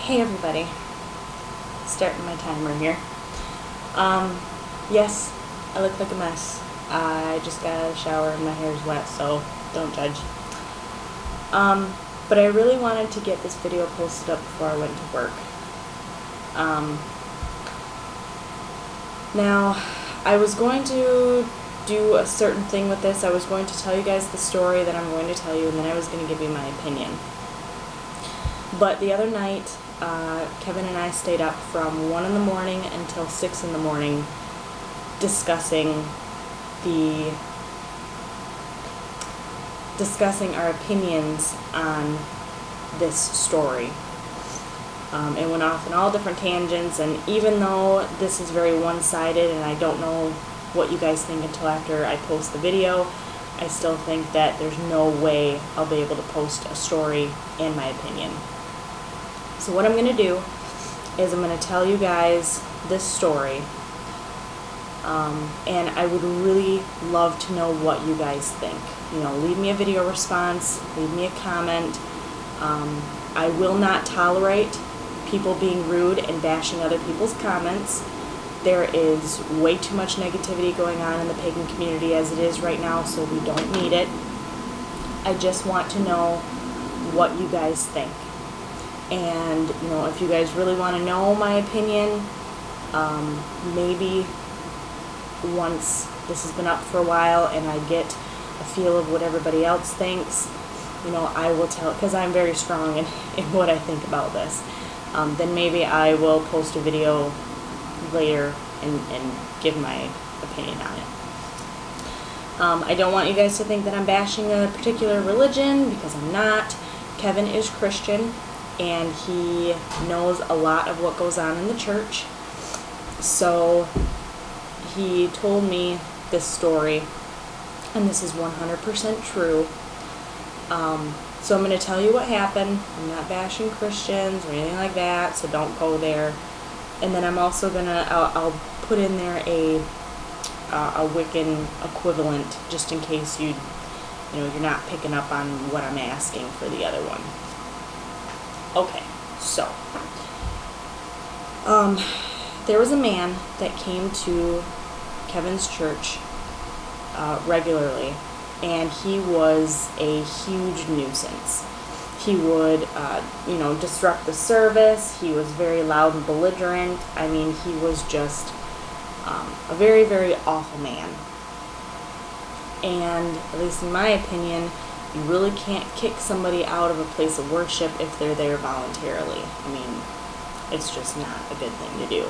Hey everybody, starting my timer here. Yes, I look like a mess. I just got out of the shower and my hair's wet, so don't judge. But I really wanted to get this video posted up before I went to work. Now, I was going to do a certain thing with this. I was going to tell you guys the story that I'm going to tell you, and then I was going to give you my opinion. But the other night, Kevin and I stayed up from 1 in the morning until 6 in the morning discussing our opinions on this story. It went off in all different tangents, and even though this is very one-sided and I don't know what you guys think until after I post the video, I still think that there's no way I'll be able to post a story in my opinion. So what I'm going to do is I'm going to tell you guys this story, and I would really love to know what you guys think. You know, leave me a video response, leave me a comment. I will not tolerate people being rude and bashing other people's comments. There is way too much negativity going on in the pagan community as it is right now, so we don't need it. I just want to know what you guys think. And, you know, if you guys really want to know my opinion, maybe once this has been up for a while and I get a feel of what everybody else thinks, you know, I will tell, because I'm very strong in what I think about this. Then maybe I will post a video later and give my opinion on it. I don't want you guys to think that I'm bashing a particular religion, because I'm not. Kevin is Christian, and he knows a lot of what goes on in the church. So he told me this story, and this is 100% true. So I'm going to tell you what happened. I'm not bashing Christians or anything like that, so don't go there. And then I'm also going to, I'll put in there a Wiccan equivalent, just in case you're not picking up on what I'm asking for the other one. Okay, so, there was a man that came to Kevin's church regularly, and he was a huge nuisance. He would, disrupt the service. He was very loud and belligerent. I mean, he was just a very, very awful man. And, at least in my opinion, you really can't kick somebody out of a place of worship if they're there voluntarily. I mean, it's just not a good thing to do.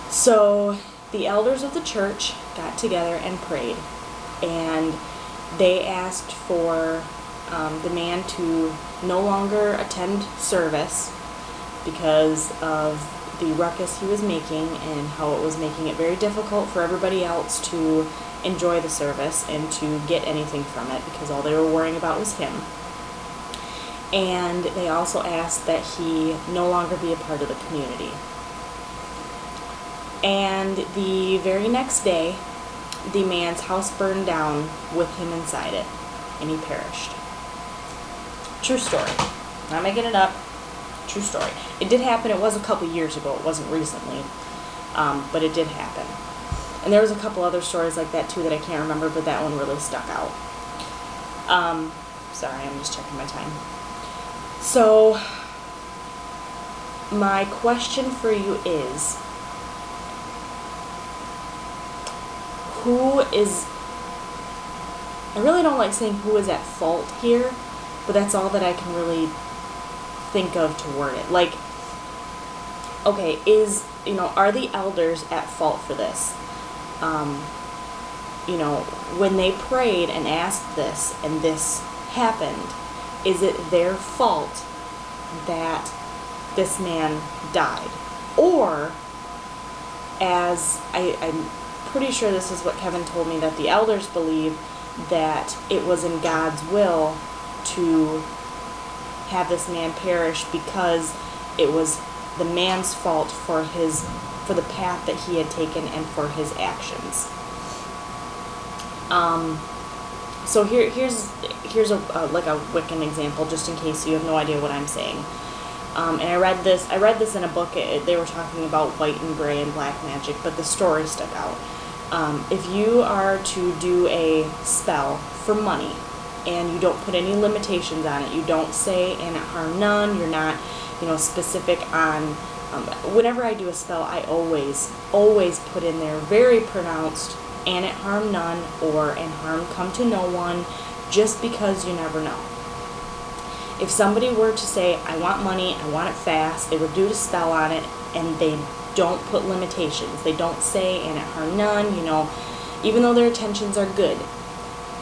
So the elders of the church got together and prayed, and they asked for the man to no longer attend service because of the ruckus he was making and how it was making it very difficult for everybody else to enjoy the service and to get anything from it, because all they were worrying about was him. And they also asked that he no longer be a part of the community. And the very next day, the man's house burned down with him inside it, and he perished. True story. Not making it up. True story. It did happen. It was a couple years ago. It wasn't recently, but it did happen. And there was a couple other stories like that too that I can't remember, but that one really stuck out. Sorry, I'm just checking my time. So, my question for you is, I really don't like saying who is at fault here, but that's all that I can really think of to word it. Like, okay, are the elders at fault for this? When they prayed and asked this and this happened, is it their fault that this man died? Or, as I'm pretty sure this is what Kevin told me, that the elders believe that it was in God's will to have this man perish because it was the man's fault for the path that he had taken and for his actions. So here's a Wiccan example, just in case you have no idea what I'm saying. And I read this in a book. They were talking about white and gray and black magic, but the story stuck out. If you are to do a spell for money and you don't put any limitations on it, you don't say "and it harm none," you're not, specific on. Whenever I do a spell, I always put in there very pronounced "and it harm none" or "and harm come to no one," just because you never know. If somebody were to say, "I want money, I want it fast," they would do a spell on it, and they don't put limitations. They don't say "and it harm none," even though their intentions are good.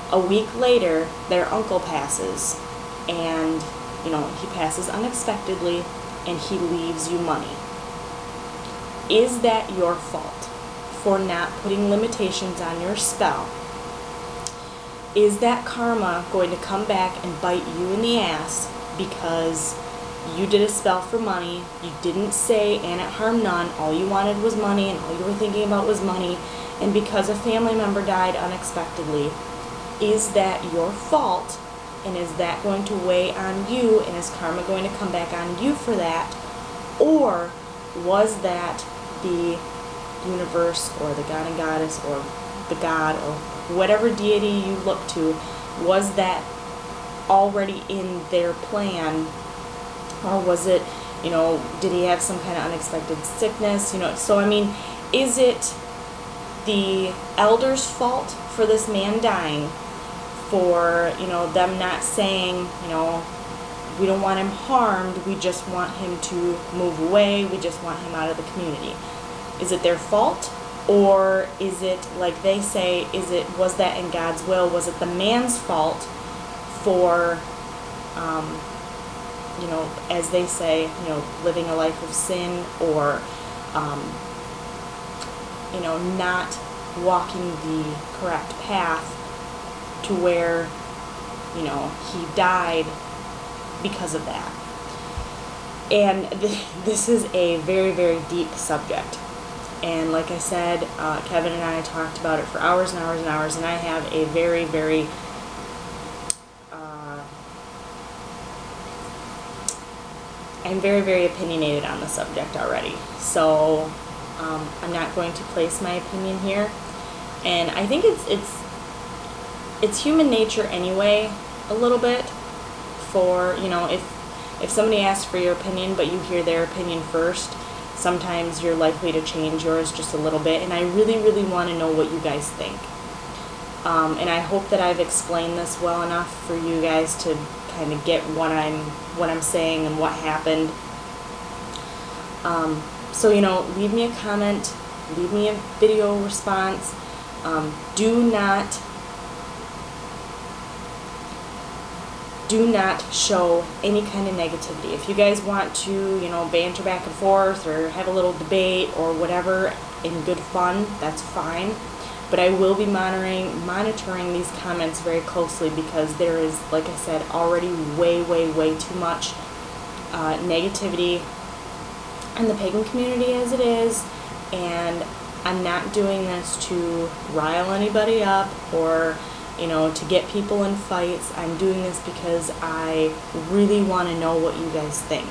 A week later, their uncle passes, and, he passes unexpectedly, and he leaves you money. Is that your fault for not putting limitations on your spell? Is that karma going to come back and bite you in the ass because you did a spell for money, you didn't say "and it harm none," all you wanted was money and all you were thinking about was money, and because a family member died unexpectedly, is that your fault? And is that going to weigh on you, and is karma going to come back on you for that? Or was that the universe or the god and goddess or the god or whatever deity you look to, was that already in their plan? Or was it, did he have some kind of unexpected sickness? So is it the elder's fault for this man dying, for, them not saying, we don't want him harmed, we just want him to move away, we just want him out of the community? Is it their fault? Or is it, like they say, was that in God's will? Was it the man's fault for, as they say, living a life of sin, or, not walking the correct path to where, he died because of that? And this is a very, very deep subject. And like I said, Kevin and I talked about it for hours and hours and hours, and I have a very, very I'm very, very opinionated on the subject already. So I'm not going to place my opinion here. And I think it's human nature anyway, a little bit, for, if somebody asks for your opinion but you hear their opinion first, sometimes you're likely to change yours just a little bit. And I really, really want to know what you guys think. And I hope that I've explained this well enough for you guys to kind of get what I'm saying and what happened. So, leave me a comment, leave me a video response. Do not show any kind of negativity. If you guys want to, banter back and forth or have a little debate or whatever in good fun, that's fine. But I will be monitoring these comments very closely, because there is, like I said, already way, way, way too much negativity in the pagan community as it is. And I'm not doing this to rile anybody up or, to get people in fights. I'm doing this because I really want to know what you guys think.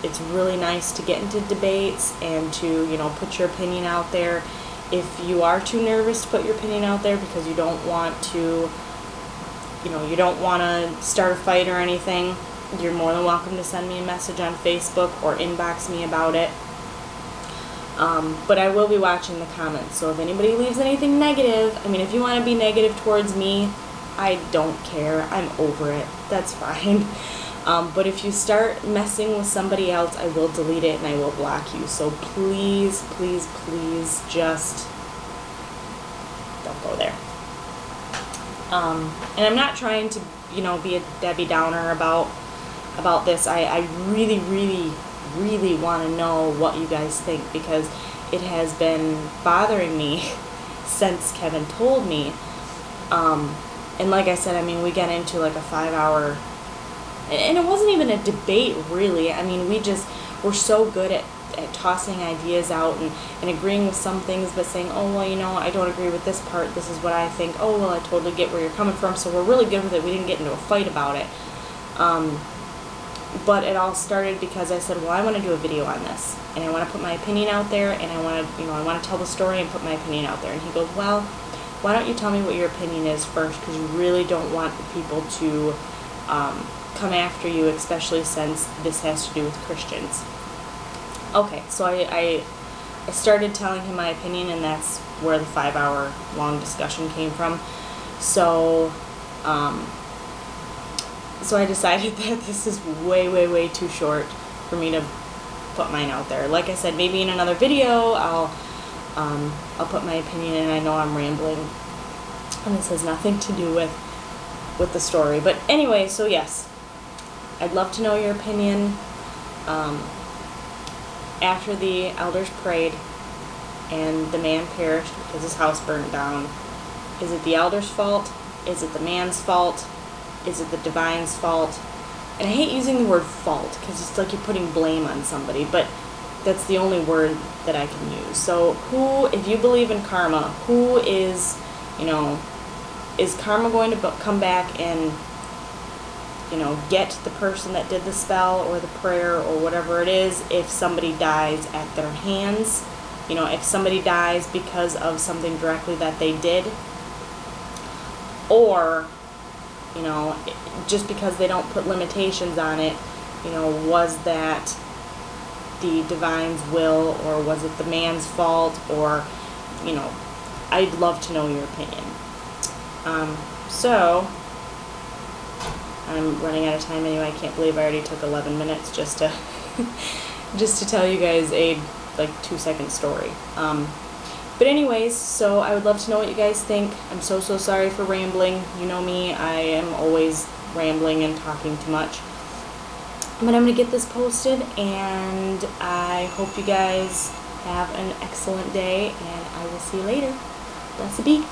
It's really nice to get into debates and to, put your opinion out there. If you are too nervous to put your opinion out there because you don't want to, you don't want to start a fight or anything, you're more than welcome to send me a message on Facebook or inbox me about it. But I will be watching the comments, so if anybody leaves anything negative, if you want to be negative towards me, I don't care. I'm over it. That's fine. But if you start messing with somebody else, I will delete it and I will block you. So please, please, please just don't go there. And I'm not trying to, be a Debbie Downer about this. I really, really, really want to know what you guys think, because it has been bothering me since Kevin told me. And like I said, we got into like a 5-hour, and it wasn't even a debate really. We're so good at tossing ideas out and agreeing with some things, but saying, oh, well, I don't agree with this part, this is what I think. Oh, well, I totally get where you're coming from. So we're really good with it. We didn't get into a fight about it. But it all started because I said, well, I want to do a video on this, and I want to put my opinion out there, and I want to, I want to tell the story and put my opinion out there. And he goes, well, why don't you tell me what your opinion is first, because you really don't want people to come after you, especially since this has to do with Christians. Okay, so I started telling him my opinion, and that's where the 5-hour long discussion came from. So so I decided that this is way, way, way too short for me to put mine out there. Like I said, maybe in another video I'll put my opinion, and I know I'm rambling, and this has nothing to do with the story. But anyway, so yes, I'd love to know your opinion. After the elders prayed and the man perished because his house burned down, is it the elders' fault? Is it the man's fault? Is it the divine's fault? And I hate using the word fault because it's like you're putting blame on somebody, but that's the only word that I can use. So who, if you believe in karma, who is, is karma going to come back and, get the person that did the spell or the prayer or whatever it is if somebody dies at their hands? If somebody dies because of something directly that they did, or just because they don't put limitations on it, was that the divine's will, or was it the man's fault, or, I'd love to know your opinion. So, I'm running out of time anyway. I can't believe I already took 11 minutes just to, just to tell you guys a, 2-second story. But anyways, so I would love to know what you guys think. I'm so sorry for rambling. You know me, I am always rambling and talking too much. But I'm going to get this posted, and I hope you guys have an excellent day, and I will see you later. Blessed be.